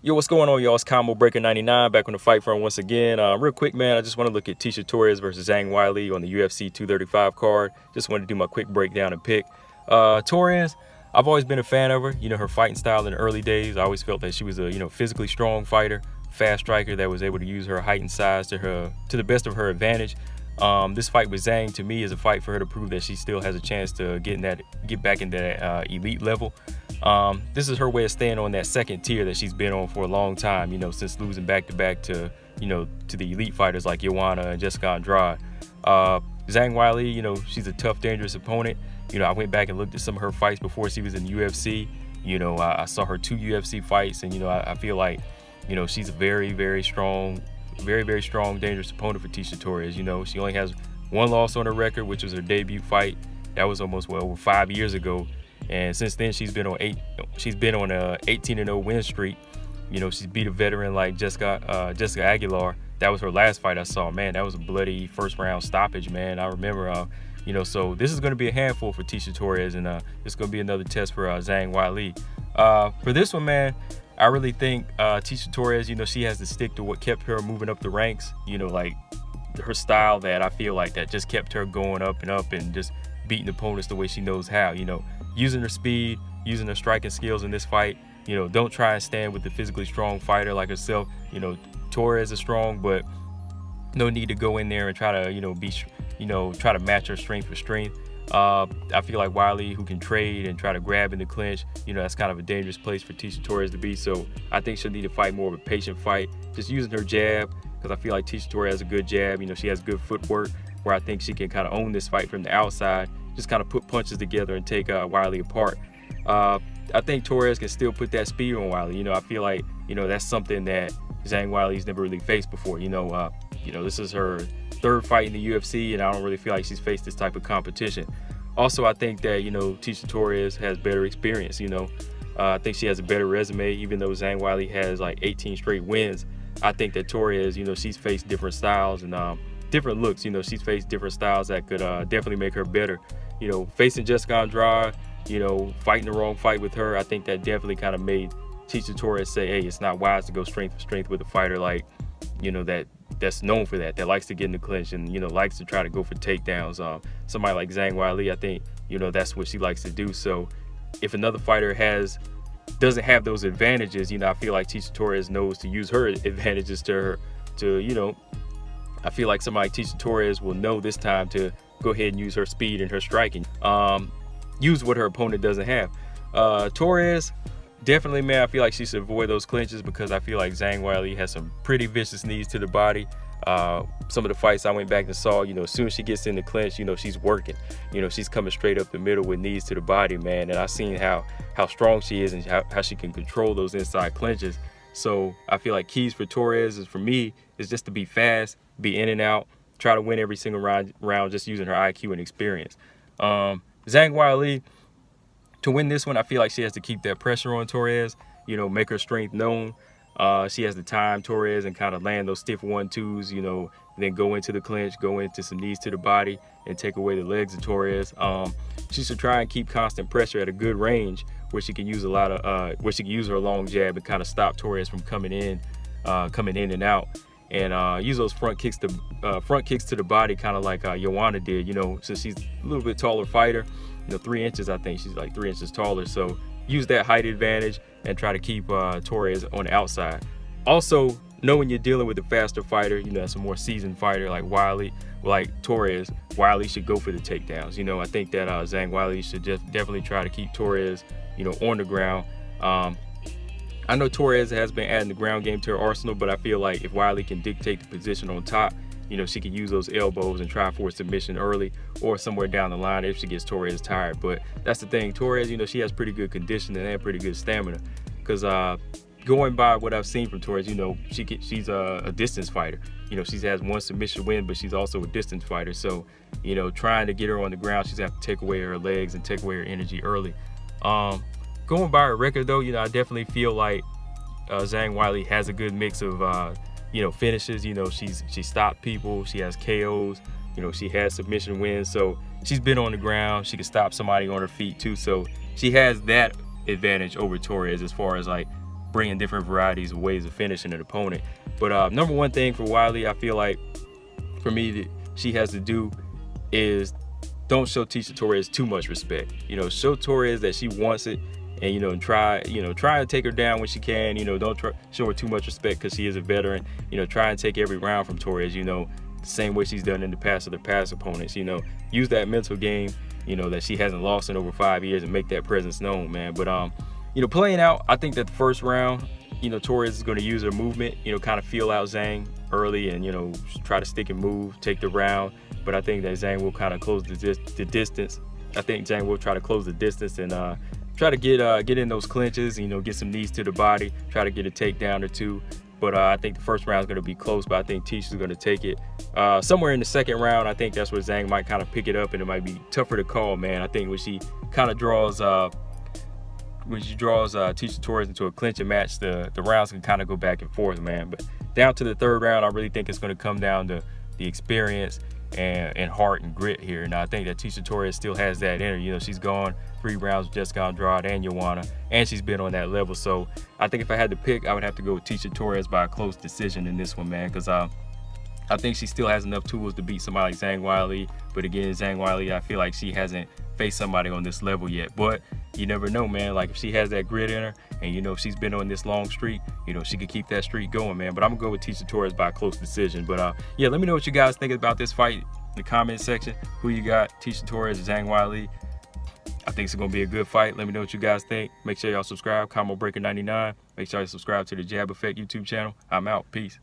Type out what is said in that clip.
Yo, what's going on, y'all? It's Combo Breaker 99 back on the fight front once again. Real quick, man, I just want to look at Tecia Torres versus Zhang Weili on the UFC 235 card. Just wanted to do my quick breakdown and pick. Torres, I've always been a fan of her. You know, her fighting style in the early days. I always felt that she was a physically strong fighter, fast striker that was able to use her height and size to the best of her advantage. This fight with Zhang, to me, is a fight for her to prove that she still has a chance to get back in that elite level. This is her way of staying on that second tier that she's been on for a long time, since losing back-to-back to the elite fighters like Joanna and Jessica Andrade. Zhang Weili, she's a tough, dangerous opponent. I went back and looked at some of her fights before she was in the UFC. I saw her 2 UFC fights, and, I feel like, she's a very, very strong, dangerous opponent for Tecia Torres. She only has 1 loss on her record, which was her debut fight. That was almost, over 5 years ago. And since then, she's been on a 18-0 win streak. She's beat a veteran like Jessica Aguilar. That was her last fight I saw. Man, that was a bloody first round stoppage, man. I remember, so this is going to be a handful for Tecia Torres, and it's going to be another test for Zhang Weili. For this one, man, I really think Tecia Torres, she has to stick to what kept her moving up the ranks. Like her style that I feel like that just kept her going up and up and just beating opponents the way she knows how. Using her speed, using her striking skills in this fight. Don't try and stand with the physically strong fighter like herself. Torres is strong, but no need to go in there and try to try to match her strength for strength. I feel like Weili, who can trade and try to grab in the clinch, that's kind of a dangerous place for Tecia Torres to be. So I think she'll need to fight more of a patient fight, just using her jab, because I feel like Tecia Torres has a good jab. She has good footwork, where I think she can kind of own this fight from the outside, just kind of put punches together and take Weili apart. I think Torres can still put that speed on Weili. I feel like, that's something that Zhang Weili's never really faced before. This is her 3rd fight in the UFC, and I don't really feel like she's faced this type of competition. Also, I think that, Tecia Torres has better experience. I think she has a better resume, even though Zhang Weili has like 18 straight wins. I think that Torres, she's faced different styles and different looks. She's faced different styles that could definitely make her better. Facing Jessica Andrade, fighting the wrong fight with her, I think that definitely kind of made Tecia Torres say, hey, it's not wise to go strength for strength with a fighter like, that's known for that likes to get in the clinch and, likes to try to go for takedowns. Somebody like Zhang Weili, I think, that's what she likes to do. So if another fighter doesn't have those advantages, I feel like Tecia Torres knows to use her advantages I feel like somebody like Tecia Torres will know this time to go ahead and use her speed and her striking. Use what her opponent doesn't have. Torres, definitely, man, I feel like she should avoid those clinches, because I feel like Zhang Weili has some pretty vicious knees to the body. Some of the fights I went back and saw, as soon as she gets in the clinch, she's working. She's coming straight up the middle with knees to the body, man. And I've seen how strong she is and how she can control those inside clinches. So I feel like keys for Torres for me is just to be fast, be in and out, try to win every single round just using her IQ and experience. Zhang Weili, to win this one, I feel like she has to keep that pressure on Torres, make her strength known. She has the time, Torres, and kind of land those stiff 1-2s, then go into the clinch, go into some knees to the body, and take away the legs of Torres. She should try and keep constant pressure at a good range, where she can use where she can use her long jab and kind of stop Torres from coming in and out, and use those front kicks to the body, kind of like Joanna did. Since she's a little bit taller fighter, 3 inches, I think she's like 3 inches taller. So use that height advantage and try to keep Torres on the outside. Also, knowing you're dealing with a faster fighter, that's a more seasoned fighter like Torres, Weili should go for the takedowns. I think that Zhang Weili should definitely try to keep Torres, on the ground. I know Torres has been adding the ground game to her arsenal, but I feel like if Weili can dictate the position on top, she can use those elbows and try for a submission early or somewhere down the line if she gets Torres tired. But that's the thing, Torres, she has pretty good conditioning and pretty good stamina. Because going by what I've seen from Torres, she's a distance fighter. She has 1 submission win, but she's also a distance fighter. So, trying to get her on the ground, she's going to have to take away her legs and take away her energy early. Going by her record, though, I definitely feel like Zhang Weili has a good mix of finishes. She stopped people, she has KOs, she has submission wins, so she's been on the ground, she can stop somebody on her feet too, so she has that advantage over Torres as far as like bringing different varieties of ways of finishing an opponent. But number one thing for Weili, I feel like for me that she has to do is don't show Tecia Torres too much respect. Show Torres that she wants it, and try to take her down when she can. Don't show her too much respect because she is a veteran. Try and take every round from Torres. The same way she's done in the past with her past opponents. Use that mental game. That she hasn't lost in over 5 years, and make that presence known, man. But playing out, I think that the first round, Torres is going to use her movement. Kind of feel out Zhang early, and try to stick and move, take the round. But I think that Zhang will kind of close the distance. I think Zhang will try to close the distance and try to get in those clinches. Get some knees to the body, try to get a takedown or two. But I think the first round is going to be close, but I think Tecia's going to take it. Somewhere in the second round, I think that's where Zhang might kind of pick it up, and it might be tougher to call, man. I think when she kind of draws Tecia Torres into a clinching match, the rounds can kind of go back and forth, man. But down to the third round, I really think it's going to come down to the experience and heart and grit here. And I think that Tecia Torres still has that in her. She's gone 3 rounds with Jessica Andrade and Joanna, and she's been on that level. So I think if I had to pick, I would have to go with Tecia Torres by a close decision in this one, man, because I think she still has enough tools to beat somebody like Zhang Weili. But again, Zhang Weili, I feel like she hasn't faced somebody on this level yet. But you never know, man. Like, if she has that grit in her, and if she's been on this long streak, she could keep that streak going, man. But I'm gonna go with Tecia Torres by a close decision. But yeah, let me know what you guys think about this fight in the comment section. Who you got, Tecia Torres or Zhang Weili? I think it's gonna be a good fight. Let me know what you guys think. Make sure y'all subscribe, Combo Breaker 99. Make sure you subscribe to the Jab Effect YouTube channel. I'm out. Peace.